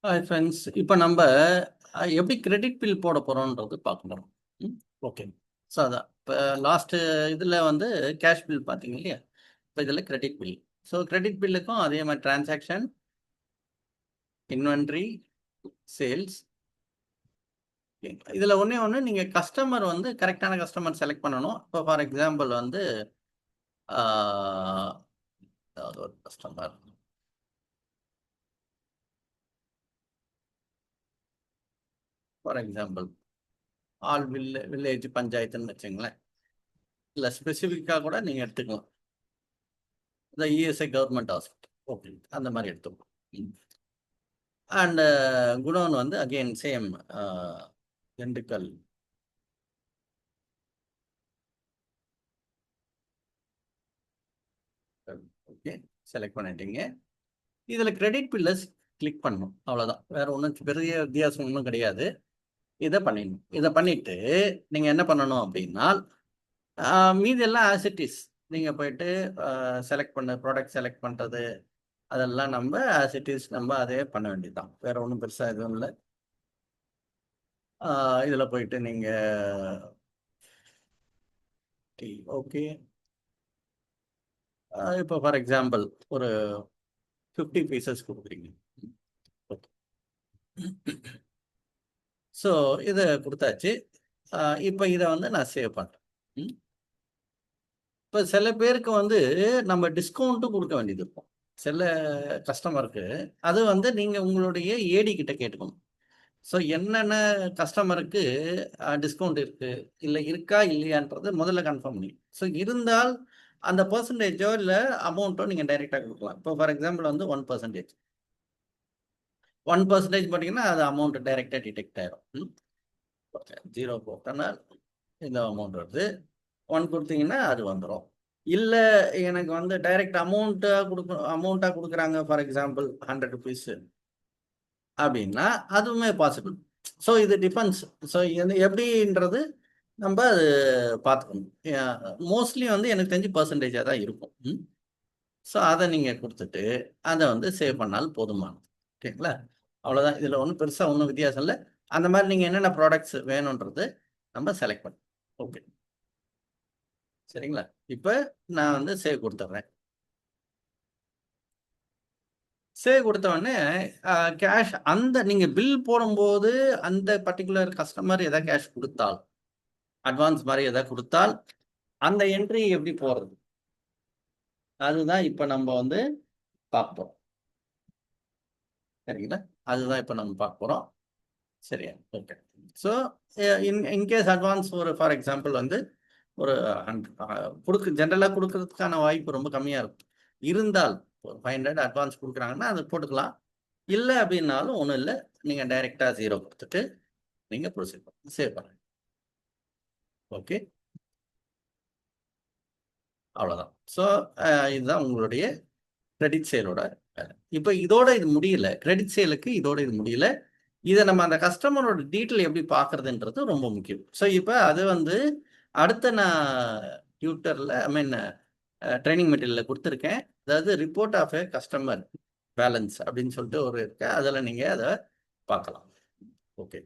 Hi friends, இப்போ நம்ம எப்படி கிரெடிட் பில் போட போகிறோன்றது பார்க்கணும். ஓகே. ஸோ அதான் இப்போ லாஸ்ட்டு இதில் வந்து கேஷ் பில் பார்த்தீங்க இல்லையா? இப்போ இதில் கிரெடிட் பில். ஸோ கிரெடிட் பில்லுக்கும் அதே மாதிரி டிரான்சாக்ஷன், இன்வென்ட்ரி, சேல்ஸ். இதில் ஒன்று நீங்கள் கஸ்டமர் வந்து கரெக்டான கஸ்டமர் செலக்ட் பண்ணணும். இப்போ ஃபார் எக்ஸாம்பிள் வந்து அதாவது ஒரு customer for example all village பஞ்சாயத்துன்னு வச்சுங்களேன். இல்லை ஸ்பெசிஃபிக்காக கூட நீங்கள் எடுத்துக்கலாம். இந்த இஎஸ்ஐ கவர்மெண்ட் ஹாஸ்பிட்டல், ஓகே, அந்த மாதிரி எடுத்துக்கலாம். அண்ட் குடோன் வந்து again same Dindigul. Okay, select பண்ணிட்டீங்க. இதில் கிரெடிட் பில்லை கிளிக் பண்ணணும், அவ்வளோதான். வேற ஒன்றும் பெரிய வித்தியாசம் ஒன்றும் கிடையாது. இதை பண்ணிடணும். இதை பண்ணிட்டு நீங்கள் என்ன பண்ணணும் அப்படின்னா, மீதெல்லாம் ஆஸ் இட் இஸ். நீங்கள் போயிட்டு செலக்ட் பண்ண ப்ராடக்ட் செலக்ட் பண்ணுறது அதெல்லாம் நம்ம ஆஸ் இட் இஸ் நம்ம அதே பண்ண வேண்டியதுதான். வேற ஒன்றும் பெருசாக எதுவும் இல்லை. இதில் போயிட்டு நீங்கள் ஓகே, இப்போ ஃபார் எக்ஸாம்பிள் ஒரு 50 பீசஸ் கொடுக்குறீங்க. ஸோ இதை கொடுத்தாச்சு. இப்போ இதை வந்து நான் சேவ் பண்ணுறேன். இப்போ சில பேருக்கு வந்து நம்ம டிஸ்கவுண்ட்டும் கொடுக்க வேண்டியது இருக்கும் சில கஸ்டமருக்கு. அது வந்து நீங்கள் உங்களுடைய ஏடி கிட்ட கேட்டுக்கணும். ஸோ என்னென்ன கஸ்டமருக்கு டிஸ்கவுண்ட் இருக்குது, இல்லை இருக்கா இல்லையான்றது முதல்ல கன்ஃபார்ம் பண்ணி. ஸோ இருந்தால் அந்த பர்சன்டேஜோ இல்லை அமௌண்ட்டோ நீங்கள் டைரெக்டாக கொடுக்கலாம். இப்போ ஃபார் எக்ஸாம்பிள் வந்து 1%. 1% போட்டிங்கன்னா அது அமௌண்ட் டைரெக்டாக டிடெக்ட் ஆயிரும். 0 போட்டோன்னா இந்த அமௌண்ட் வருது. 1 கொடுத்தீங்கன்னா அது வந்துடும். இல்லை எனக்கு வந்து டைரெக்ட் அமௌண்ட்டாக கொடுக்குறாங்க, ஃபார் எக்ஸாம்பிள் 100 ருபீஸ் அப்படின்னா அதுவுமே பாசிபிள். ஸோ இது டிஃபென்ஸ். ஸோ இது எப்படின்றது நம்ம அது பார்த்துக்கணும். மோஸ்ட்லி வந்து எனக்கு தெரிஞ்சு பர்சன்டேஜாக தான் இருக்கும். ஸோ அதை நீங்கள் கொடுத்துட்டு அதை வந்து சேவ் பண்ணாலும் போதுமானது. ஓகேங்களா? அவ்வளோதான். இதில் ஒன்றும் பெருசாக ஒன்றும் வித்தியாசம் இல்லை. அந்த மாதிரி நீங்கள் என்னென்ன ப்ராடக்ட்ஸ் வேணுன்றது நம்ம செலக்ட் பண்ணணும். ஓகே, சரிங்களா? இப்போ நான் வந்து சேவ் கொடுத்துட்றேன். சேவ் கொடுத்த உடனே கேஷ் அந்த நீங்கள் பில் போடும்போது அந்த பர்டிகுலர் கஸ்டமர் எதாவது கேஷ் கொடுத்தால், அட்வான்ஸ் மாதிரி எதாவது கொடுத்தால் அந்த என்ட்ரி எப்படி போகிறது, அதுதான் இப்போ நம்ம வந்து பார்க்க போகிறோம். சரிங்களா? அதுதான் இப்போ நம்ம பார்க்க போகிறோம். சரியா? ஓகே. ஸோ இன்கேஸ் அட்வான்ஸ் ஒரு ஃபார் எக்ஸாம்பிள் வந்து ஒரு ஜென்ரலாக கொடுக்கறதுக்கான வாய்ப்பு ரொம்ப கம்மியாக இருக்கும். இருந்தால் ஒரு 500 அட்வான்ஸ் கொடுக்குறாங்கன்னா அது போட்டுக்கலாம். இல்லை அப்படின்னாலும் ஒன்றும் இல்லை, நீங்கள் டைரெக்டாக 0 கொடுத்துட்டு நீங்கள் ப்ரொசீட் பண்ணி சேவ் பண்ணுங்க. ஓகே, அவ்வளோதான். ஸோ இதுதான் உங்களுடைய கிரெடிட் சேலோட வேலை. இப்போ இதோட இது முடியல, கிரெடிட் சேலுக்கு இதோட இது முடியல. இதை நம்ம அந்த கஸ்டமரோட டீட்டெயில் எப்படி பார்க்குறதுன்றது ரொம்ப முக்கியம். ஸோ இப்போ அது வந்து அடுத்த நான் டியூட்டரில் ட்ரைனிங் மெட்டீரியலில் கொடுத்துருக்கேன். அதாவது report of a customer balance அப்படின்னு சொல்லிட்டு ஒரு இருக்கு. அதில் நீங்கள் அதை பார்க்கலாம். ஓகே.